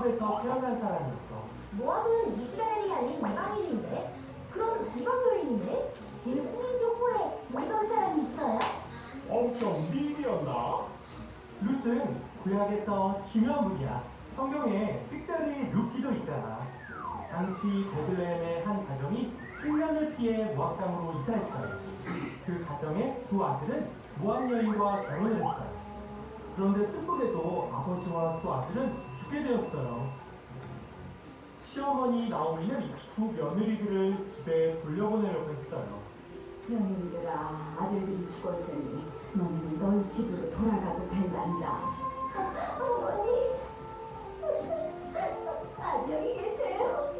모압에서 태어난 사람이었어. 모압은 이스라엘이 아닌 이방인인데? 그럼 이방 여인이네? 예수님 족보에 이방 사람이 있어요? 엄청 미인이었나? 룻은 구약에서 중요한 분이야. 성경에 특별히 룻기도 있잖아. 당시 베들레헴의 한 가정이 흉년을 피해 모압 땅으로 이사했어요. 그 가정의 두 아들은 모압 여인과 결혼을 했어요. 그런데 슬프게도 아버지와 두 아들은 죽게 되었어요. 시어머니 나오미는 두 며느리들을 집에 돌려보내려고 했어요. 며느리들아, 아들들이 죽었으니 너희는 너희 집으로 돌아가도 된단다. 어머니, 안녕히 계세요.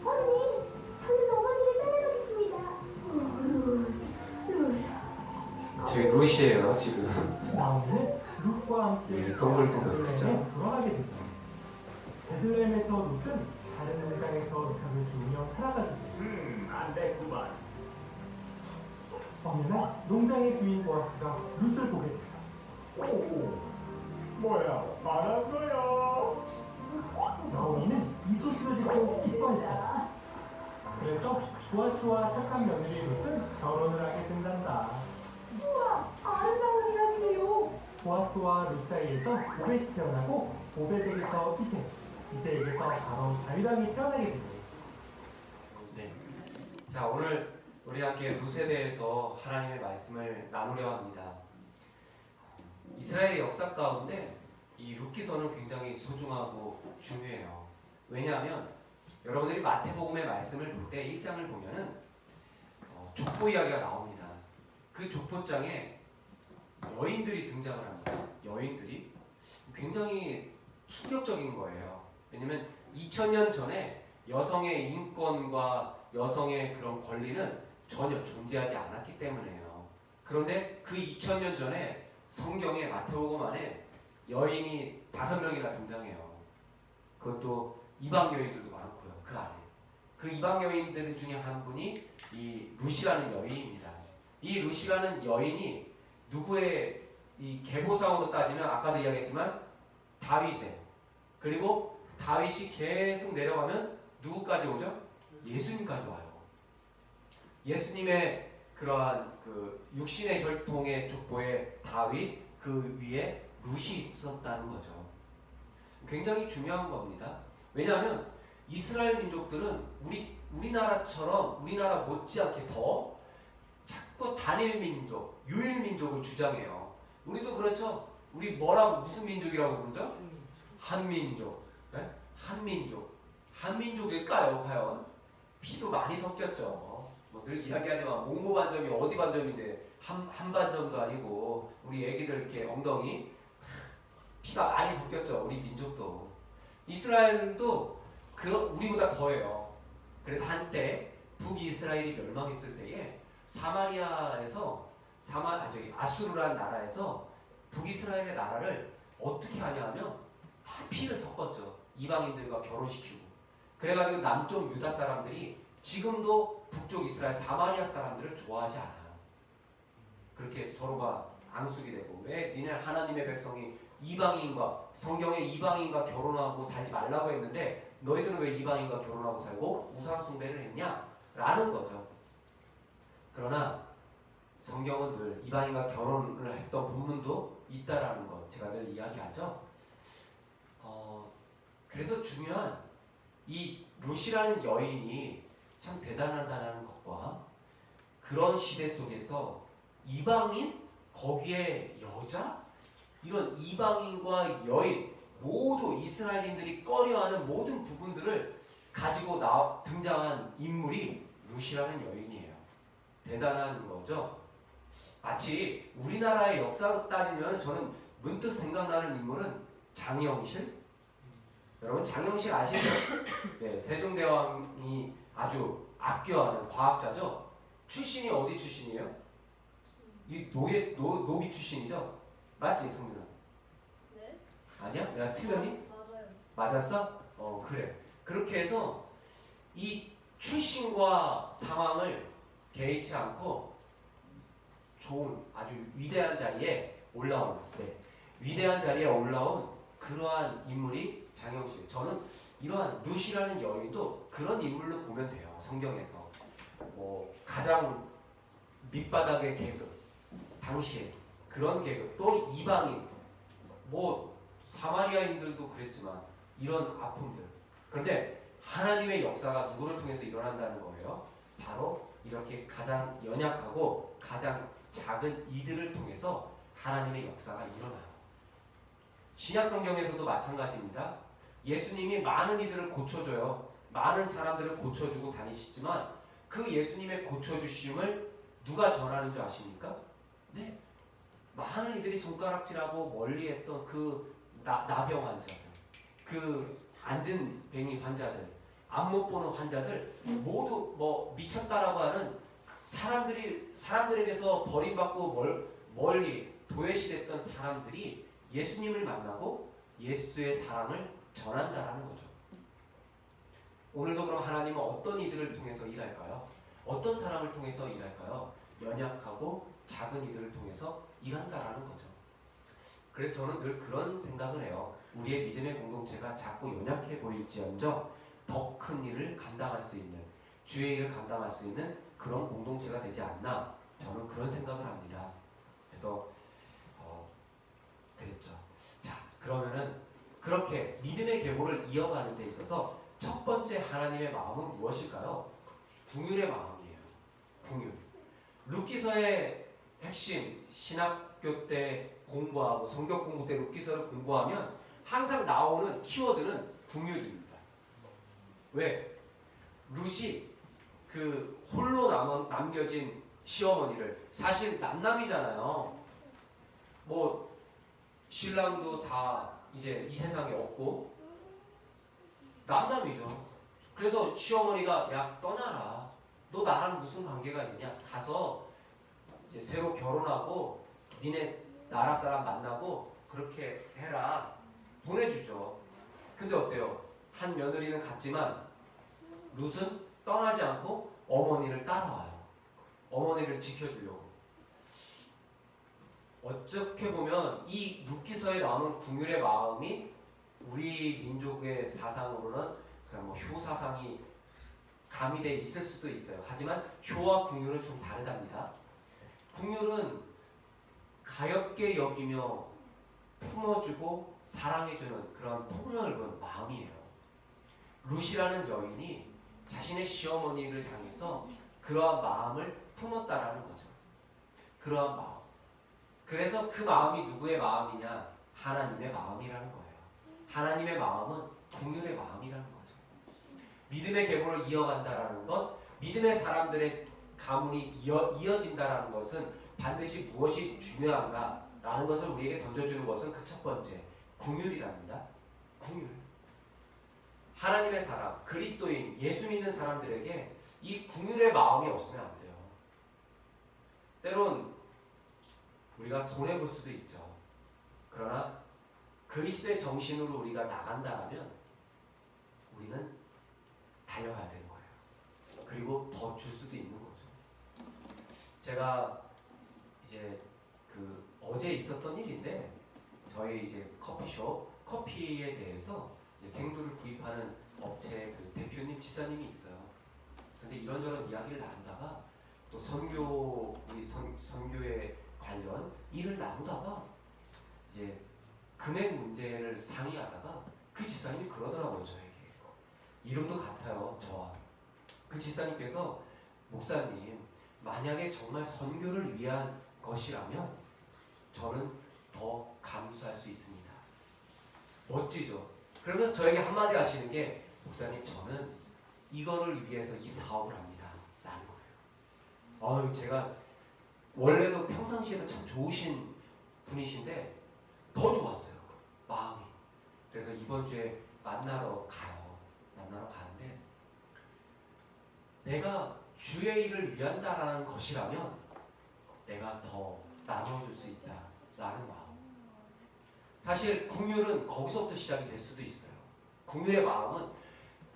어머니, 저는 어머니를 따라가겠습니다. 저기 룻이에요 지금. 나오미는 룻과 함께 동글동글 베들레헴에 크죠? 돌아가게 되죠. 베들레헴에서 룻은 다른 농장에서 룩하를 키우며 살아가지고 안 됐구만. 어느 날 농장의 주인 보아스가 룻을 보게 돼요. 오, 뭐야, 말한 거야. 나오미는 이 소식을 듣고 기뻐했어요. 그래서 보아스와 착한 며느리 룻은 결혼을 하게 된단다. 우와, 아름다운 이야기네요. 보아스와 룻 사이에서 오벳이 태어나고 오벳에게서 이세에게서 바로 다윗왕이 태어나게 되죠. 네. 자, 오늘 우리 함께 룻에 대해서 하나님의 말씀을 나누려 합니다. 이스라엘의 역사 가운데 이 룻기서는 굉장히 소중하고 중요해요. 왜냐하면 여러분들이 마태복음의 말씀을 볼 때 1장을 보면은 족보 이야기가 나옵니다. 그 족보장에 여인들이 등장을 합니다. 여인들이 굉장히 충격적인 거예요. 왜냐면 2000년 전에 여성의 인권과 여성의 그런 권리는 전혀 존재하지 않았기 때문에요. 그런데 그 2000년 전에 성경에 마태복음 안에 여인이 5명이나 등장해요. 그것도 이방 여인들도 많고요. 그 안에. 그 이방 여인들 중에 한 분이 이 룻이라는 여인입니다. 이 룻이라는 여인이 누구의 이 계보상으로 따지면 아까도 이야기했지만 다윗의, 그리고 다윗이 계속 내려가면 누구까지 오죠? 예수님까지 와요. 예수님의 그러한 그 육신의 혈통의 족보에 다윗, 그 위에 룻이 있었다는 거죠. 굉장히 중요한 겁니다. 왜냐하면 이스라엘 민족들은 우리나라처럼 우리나라 못지않게 더 자꾸 단일 민족, 유일 민족을 주장해요. 우리도 그렇죠. 우리 뭐라고 무슨 민족이라고 부르죠? 한민족. 네? 한민족. 한민족일까요, 과연? 피도 많이 섞였죠. 뭐 늘 이야기하지만 몽고 반점이 어디 반점인데 한 반점도 아니고 우리 애기들 이렇게 엉덩이 피가 많이 섞였죠. 우리 민족도. 이스라엘도 우리보다 더해요. 그래서 한때 북이스라엘이 멸망했을 때에 사마리아에서 아수르라는 나라에서 북이스라엘의 나라를 어떻게 하냐면 다 피를 섞었죠. 이방인들과 결혼시키고. 그래가지고 남쪽 유다 사람들이 지금도 북쪽 이스라엘 사마리아 사람들을 좋아하지 않아요. 그렇게 서로가 앙숙이 되고, 왜 니네 하나님의 백성이 이방인과 성경의 이방인과 결혼하고 살지 말라고 했는데 너희들은 왜 이방인과 결혼하고 살고 우상 숭배를 했냐? 라는 거죠. 그러나 성경은 늘 이방인과 결혼을 했던 본문도 있다라는 것 제가 늘 이야기하죠. 그래서 중요한 이 룻이라는 여인이 참 대단하다는 것과 그런 시대 속에서 이방인, 거기에 여자, 이런 이방인과 여인 모두 이스라엘인들이 꺼려하는 모든 부분들을 가지고 등장한 인물이 룻이라는 여인이에요. 대단한 거죠. 마치 우리나라의 역사로 따지면 저는 문득 생각나는 인물은 장영실. 여러분 장영실 아시죠? 네, 세종대왕이 아주 아껴하는 과학자죠. 출신이 어디 출신이에요? 이 노비 출신이죠? 맞지, 성민아? 네? 아니야? 내가 틀렸니? 맞아요. 맞았어? 그래. 그렇게 해서 이 출신과 상황을 개의치 않고 좋은 아주 위대한 자리에 올라온, 위대한 자리에 올라온 그러한 인물이 장영실. 저는 이러한 룻이라는 여인도 그런 인물로 보면 돼요. 성경에서 뭐 가장 밑바닥의 계급, 당시에 그런 계급, 또 이방인, 뭐 사마리아인들도 그랬지만 이런 아픔들. 그런데 하나님의 역사가 누구를 통해서 일어난다는 거예요. 바로 이렇게 가장 연약하고 가장 작은 이들을 통해서 하나님의 역사가 일어나요. 신약 성경에서도 마찬가지입니다. 예수님이 많은 이들을 고쳐줘요. 많은 사람들을 고쳐주고 다니시지만 그 예수님의 고쳐주심을 누가 전하는 줄 아십니까? 네, 많은 이들이 손가락질하고 멀리했던 그 나병 환자들, 그 앉은 뱅이 환자들, 앞 못 보는 환자들 모두 뭐 미쳤다라고 하는 사람들에게서 버림받고 멀리 도외시됐던 사람들이 예수님을 만나고 예수의 사랑을 전한다라는 거죠. 오늘도 그럼 하나님은 어떤 이들을 통해서 일할까요? 어떤 사람을 통해서 일할까요? 연약하고 작은 이들을 통해서 일한다라는 거죠. 그래서 저는 늘 그런 생각을 해요. 우리의 믿음의 공동체가 자꾸 연약해 보일지언정 더 큰 일을 감당할 수 있는, 주의 일을 감당할 수 있는 그런 공동체가 되지 않나, 저는 그런 생각을 합니다. 그래서 그랬죠. 자, 그러면은 그렇게 믿음의 계보를 이어가는 데 있어서 첫 번째 하나님의 마음은 무엇일까요? 궁율의 마음이에요. 궁율. 룻기서의 핵심, 신학교 때 공부하고 성경 공부 때 룻기서를 공부하면 항상 나오는 키워드는 궁율입니다. 왜? 룻이 그 홀로 남겨진 시어머니를, 사실 남남이잖아요. 뭐 신랑도 다 이제 이 세상에 없고 남남이죠. 그래서 시어머니가 야 떠나라. 너 나랑 무슨 관계가 있냐? 가서 이제 새로 결혼하고 니네 나라 사람 만나고 그렇게 해라. 보내주죠. 근데 어때요? 한 며느리는 갔지만 룻은 떠나지 않고 어머니를 따라와요. 어머니를 지켜주려고. 어떻게 보면 이 룻기서에 나오는 궁율의 마음이 우리 민족의 사상으로는 그냥 뭐 효사상이 가미되어 있을 수도 있어요. 하지만 효와 궁율은 좀 다르답니다. 궁율은 가엽게 여기며 품어주고 사랑해주는 그런 폭넓은 마음이에요. 룻이라는 여인이 자신의 시어머니를 향해서 그러한 마음을 품었다라는 거죠. 그러한 마음. 그래서 그 마음이 누구의 마음이냐? 하나님의 마음이라는 거예요. 하나님의 마음은 궁율의 마음이라는 거죠. 믿음의 계보를 이어간다라는 것, 믿음의 사람들의 가문이 이어진다라는 것은 반드시 무엇이 중요한가라는 것을 우리에게 던져주는 것은 그 첫 번째, 궁율이랍니다. 궁율. 하나님의 사람, 그리스도인, 예수 믿는 사람들에게 이 궁율의 마음이 없으면 안 돼요. 때론 우리가 손해볼 수도 있죠. 그러나 그리스도의 정신으로 우리가 나간다면 우리는 달려가야 되는 거예요. 그리고 더 줄 수도 있는 거죠. 제가 이제 어제 있었던 일인데 저희 이제 커피숍 커피에 대해서 이제 생두를 구입하는 업체 그 대표님 지사님이 있어요. 근데 이런저런 이야기를 나누다가 또 우리 선교에 관련 일을 나누다가 이제 금액 문제를 상의하다가 그 지사님이 그러더라고요. 저에게 이름도 같아요. 저와. 그 지사님께서 목사님 만약에 정말 선교를 위한 것이라면 저는 더 감수할 수 있습니다. 멋지죠? 그러면서 저에게 한마디 하시는 게 목사님 저는 이거를 위해서 이 사업을 합니다. 라는 거예요. 제가 원래도 평상시에도 참 좋으신 분이신데 더 좋았어요. 마음이. 그래서 이번 주에 만나러 가는데 내가 주의 일을 위한다라는 것이라면 내가 더 나눠줄 수 있다라는 마음. 사실 궁율은 거기서부터 시작이 될 수도 있어요. 궁율의 마음은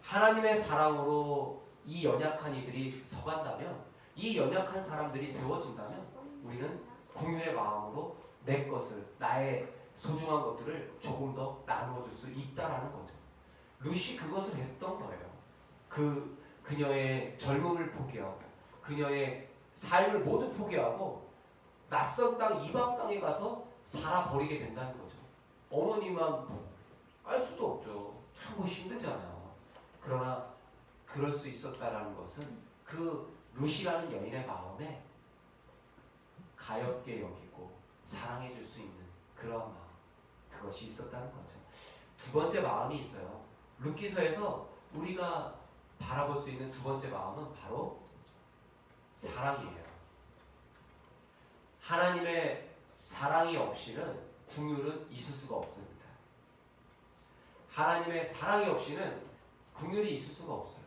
하나님의 사랑으로 이 연약한 이들이 서간다면, 이 연약한 사람들이 세워진다면 우리는 궁율의 마음으로 내 것을, 나의 소중한 것들을 조금 더 나누어 줄 수 있다라는 거죠. 룻이 그것을 했던 거예요. 그녀의 젊음을 포기하고 그녀의 삶을 모두 포기하고 낯선 땅 이방 땅에 가서 살아버리게 된다는 거죠. 어머니만 알 수도 없죠. 참 힘들잖아요. 그러나 그럴 수 있었다라는 것은 그 룻이라는 여인의 마음에 가엽게 여기고 사랑해 줄 수 있는 그런 마음, 그것이 있었다는 거죠. 두 번째 마음이 있어요. 룻기서에서 우리가 바라볼 수 있는 두 번째 마음은 바로 사랑이에요. 하나님의 사랑이 없이는 긍휼은 있을 수가 없습니다. 하나님의 사랑이 없이는 긍휼이 있을 수가 없어요.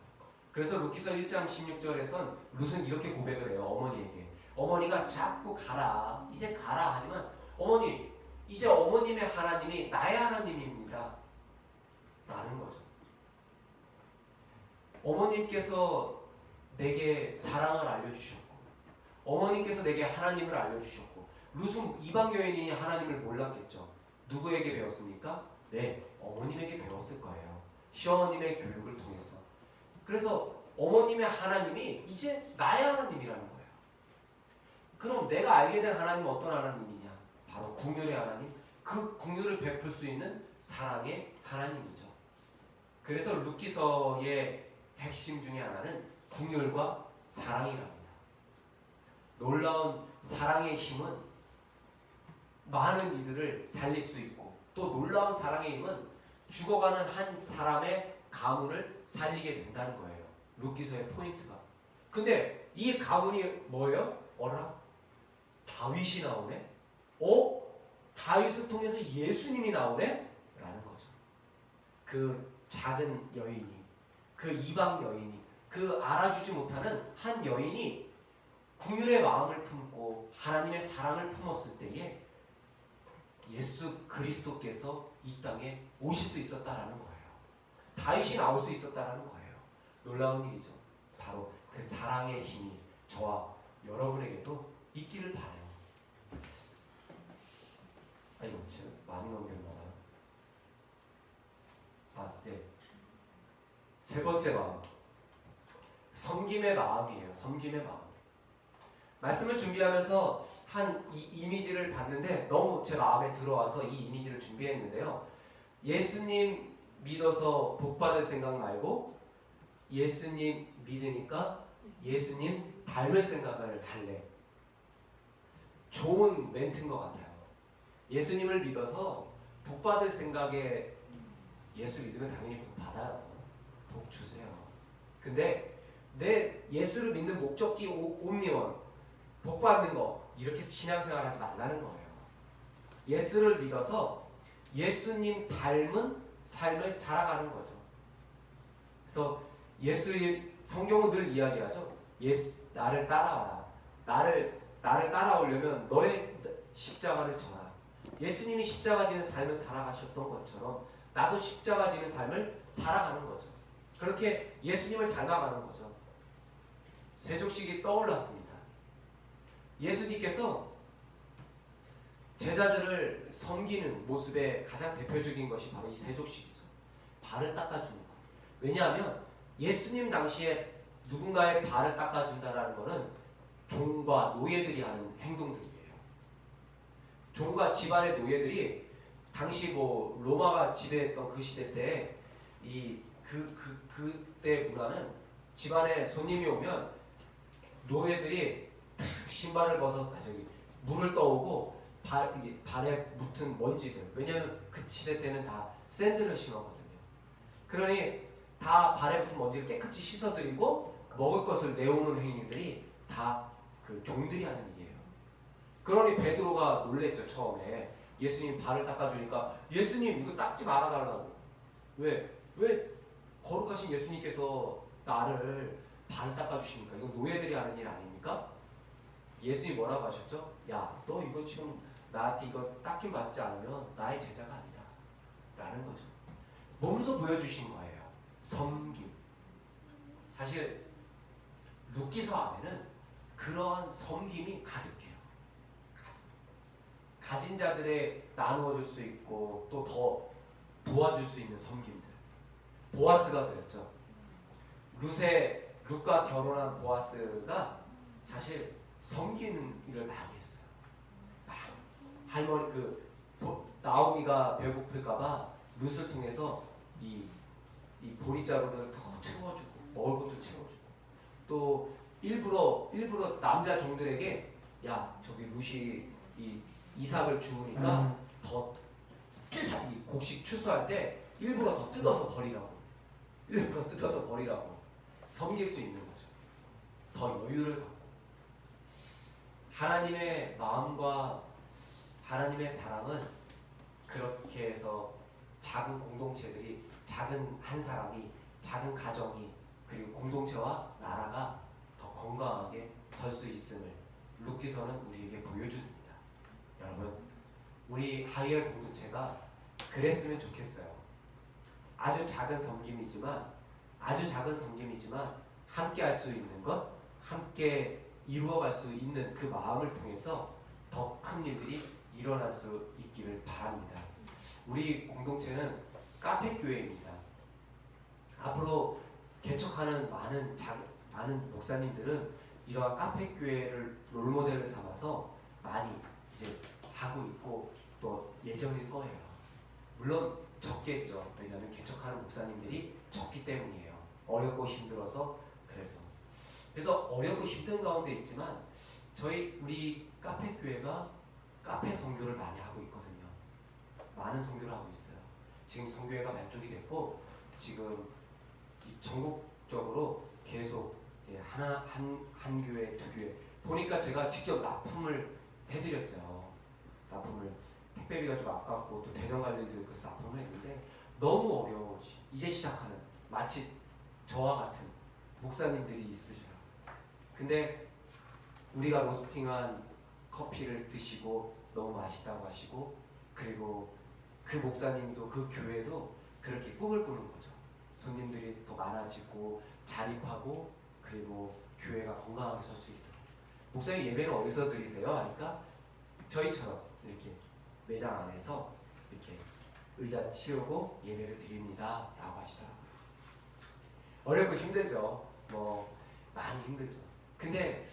그래서 룻기서 1장 16절에선 룻은 이렇게 고백을 해요. 어머니에게. 어머니가 자꾸 가라, 이제 가라 하지만 어머니, 이제 어머님의 하나님이 나의 하나님입니다 라는 거죠. 어머님께서 내게 사랑을 알려주셨고 어머님께서 내게 하나님을 알려주셨고 룻은 이방 여인이 하나님을 몰랐겠죠. 누구에게 배웠습니까? 네, 어머님에게 배웠을 거예요. 시어머님의 교육을 통해서. 그래서 어머님의 하나님이 이제 나의 하나님이라는 거예요. 그럼 내가 알게 된 하나님은 어떤 하나님이냐? 바로 긍휼의 하나님. 그 긍휼을 베풀 수 있는 사랑의 하나님이죠. 그래서 룻기서의 핵심 중에 하나는 긍휼과 사랑이랍니다. 놀라운 사랑의 힘은 많은 이들을 살릴 수 있고 또 놀라운 사랑의 힘은 죽어가는 한 사람의 가문을 살리게 된다는 거예요. 룻기서의 포인트가. 근데 이 가문이 뭐예요? 어라? 다윗이 나오네? 다윗을 통해서 예수님이 나오네? 라는 거죠. 그 작은 여인이, 그 이방 여인이, 그 알아주지 못하는 한 여인이 긍휼의 마음을 품고 하나님의 사랑을 품었을 때에 예수 그리스도께서 이 땅에 오실 수 있었다라는 거예요. 다윗이 나올 수 있었다라는 거예요. 놀라운 일이죠. 바로 그 사랑의 힘이 저와 여러분에게도 있기를 바라요. 아이고, 제가 많이 넘겼나봐요. 네. 세 번째 마음. 섬김의 마음이에요. 섬김의 마음. 말씀을 준비하면서 한 이 이미지를 봤는데 너무 제 마음에 들어와서 이 이미지를 준비했는데요. 예수님 믿어서 복 받을 생각 말고 예수님 믿으니까 예수님 닮을 생각을 할래. 좋은 멘트인 것 같아요. 예수님을 믿어서 복 받을 생각에 예수 믿으면 당연히 복 받아요. 복 주세요. 근데 내 예수를 믿는 목적이 옴니원, 복 받는 거, 이렇게 신앙생활 하지 말라는 거예요. 예수를 믿어서 예수님 닮은 삶을 살아가는 거죠. 그래서 성경은 늘 이야기하죠. 나를 따라와라. 나를 따라오려면 너의 십자가를 져라. 예수님이 십자가 지는 삶을 살아가셨던 것처럼 나도 십자가 지는 삶을 살아가는 거죠. 그렇게 예수님을 닮아가는 거죠. 세족식이 떠올랐습니다. 예수님께서 제자들을 섬기는 모습의 가장 대표적인 것이 바로 이 세족식이죠. 발을 닦아주는 것. 왜냐하면 예수님 당시에 누군가의 발을 닦아준다라는 것은 종과 노예들이 하는 행동들이에요. 종과 집안의 노예들이 당시 로마가 지배했던 그 시대 때 그때 문화는 집안에 손님이 오면 노예들이 신발을 벗어서 물을 떠오고 발에 묻은 먼지들, 왜냐하면 그 시대 때는 다 샌들을 신었거든요. 그러니 다 발에 붙은 먼지를 깨끗이 씻어드리고 먹을 것을 내오는 행위들이 다 그 종들이 하는 일이에요. 그러니 베드로가 놀랬죠. 처음에 예수님 발을 닦아주니까 예수님 이거 닦지 말아달라고. 왜 거룩하신 예수님께서 나를 발을 닦아주십니까? 이건 노예들이 하는 일 아닙니까? 예수님이 뭐라고 하셨죠? 야, 너 이거 지금 나한테 이거 닦임 받지 않으면 나의 제자가 아니다 라는 거죠. 몸소 보여주신 거예요. 섬김. 사실 룻기서 안에는 그러한 섬김이 가득해요. 가진 자들에 나누어 줄 수 있고 또 더 도와줄 수 있는 섬김들. 보아스가 그랬죠. 룻과 결혼한 보아스가 사실 섬기는 일을 많이 했어요. 할머니 나오미가 배고플까봐 룻을 통해서 이 보리자루를 더 채워주고 먹을 것도 채워주고 또 일부러 남자 종들에게 야 저기 룻이 이 이삭을 주우니까 더 이 곡식 추수할 때 일부러 더 뜯어서 버리라고 섬길 수 있는 거죠. 더 여유를 갖고 하나님의 마음과 하나님의 사랑은 그렇게 해서 작은 공동체들이 작은 한 사람이 작은 가정이 그리고 공동체와 나라가 더 건강하게 설 수 있음을 룻기서는 우리에게 보여줍니다. 여러분 우리 하이엘 공동체가 그랬으면 좋겠어요. 아주 작은 섬김이지만 함께 할 수 있는 것, 함께 이루어갈 수 있는 그 마음을 통해서 더 큰 일들이 일어날 수 있기를 바랍니다. 우리 공동체는 카페 교회입니다. 앞으로 개척하는 많은 목사님들은 이러한 카페 교회를 롤모델을 삼아서 많이 이제 하고 있고 또 예정일 거예요. 물론 적겠죠. 왜냐하면 개척하는 목사님들이 적기 때문이에요. 어렵고 힘들어서 그래서 어렵고 힘든 가운데 있지만 우리 카페 교회가 카페 선교를 많이 하고 있거든요. 많은 선교를 하고 있어요. 지금 선교회가 발족이 됐고 지금 전국적으로 계속 한 교회, 두 교회 보니까 제가 직접 납품을 해드렸어요. 택배비가 좀 아깝고 또 대전 갈 일도 있고 해서 납품을 했는데 너무 어려워. 이제 시작하는 마치 저와 같은 목사님들이 있으셔요. 근데 우리가 로스팅한 커피를 드시고 너무 맛있다고 하시고 그리고 그 목사님도 그 교회도 그렇게 꿈을 꾸는 거죠. 손님들이 더 많아지고 자립하고 그리고 교회가 건강하게 설 수 있도록. 목사님 예배는 어디서 드리세요? 하니까 저희처럼 이렇게 매장 안에서 이렇게 의자 치우고 예배를 드립니다 라고 하시더라고요. 어렵고 힘들죠. 많이 힘들죠. 근데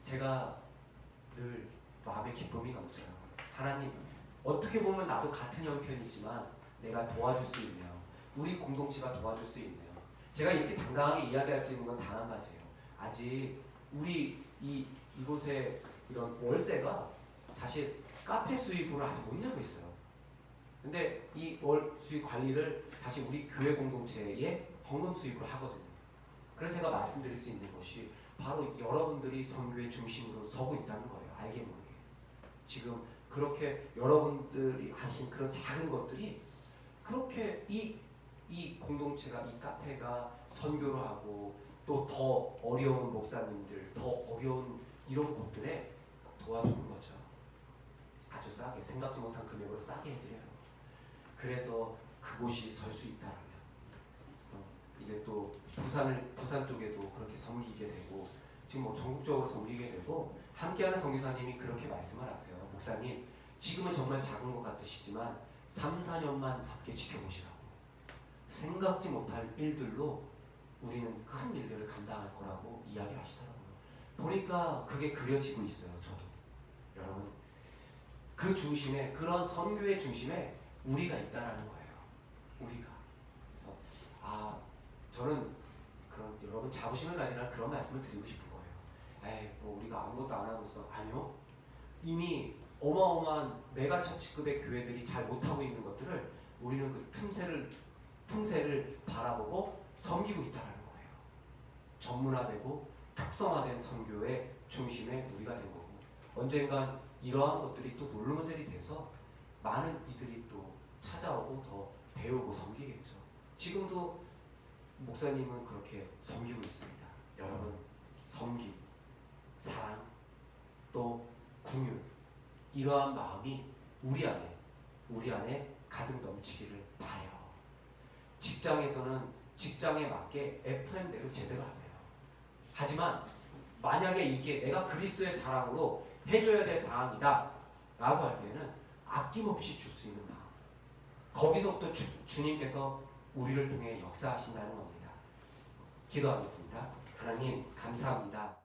제가 늘 마음의 기쁨이 넘쳐요. 하나님 어떻게 보면 나도 같은 형편이지만 내가 도와줄 수 있네요. 우리 공동체가 도와줄 수 있네요. 제가 이렇게 당당하게 이야기할 수 있는 건 단 한 가지예요. 아직 우리 이곳에 이런 월세가 사실 카페 수입으로 아직 못 내고 있어요. 근데 이 월 수입 관리를 사실 우리 교회 공동체의 헌금 수입으로 하거든요. 그래서 제가 말씀드릴 수 있는 것이 바로 여러분들이 선교의 중심으로 서고 있다는 거예요. 알게 모르게. 지금 그렇게 여러분들이 하신 그런 작은 것들이 그렇게 이 공동체가 이 카페가 선교를 하고 또 더 어려운 목사님들 더 어려운 이런 곳들에 도와주는 거죠. 아주 싸게 생각지 못한 금액으로 싸게 해드려요. 그래서 그곳이 설 수 있다라면 이제 또 부산 쪽에도 그렇게 섬기게 되고 지금 전국적으로 섬기게 되고 함께하는 선교사님이 그렇게 말씀을 하세요. 목사님 지금은 정말 작은 것 같으시지만 3, 4년만 함께 지켜보시라고. 생각지 못할 일들로 우리는 큰 일들을 감당할 거라고 이야기를 하시더라고요. 보니까 그게 그려지고 있어요. 저도. 여러분 그 중심에 그런 선교의 중심에 우리가 있다라는 거예요. 우리가. 그래서 저는 그런 여러분 자부심을 가지라 그런 말씀을 드리고 싶은 거예요. 우리가 아무것도 안 하고 있어. 아니요. 이미 어마어마한 메가처치급의 교회들이 잘 못하고 있는 것들을 우리는 그 틈새를 바라보고 섬기고 있다는 거예요. 전문화되고 특성화된 선교의 중심에 우리가 된 거고 언젠간 이러한 것들이 또 롤모델이 돼서 많은 이들이 또 찾아오고 더 배우고 섬기겠죠. 지금도 목사님은 그렇게 섬기고 있습니다. 여러분 섬김, 사랑, 또 궁유 이러한 마음이 우리 안에 가득 넘치기를 바라요. 직장에서는 직장에 맞게 FM대로 제대로 하세요. 하지만 만약에 이게 내가 그리스도의 사랑으로 해줘야 될 사항이다 라고 할 때는 아낌없이 줄 수 있는 마음. 거기서부터 주님께서 우리를 통해 역사하신다는 겁니다. 기도하겠습니다. 하나님 감사합니다.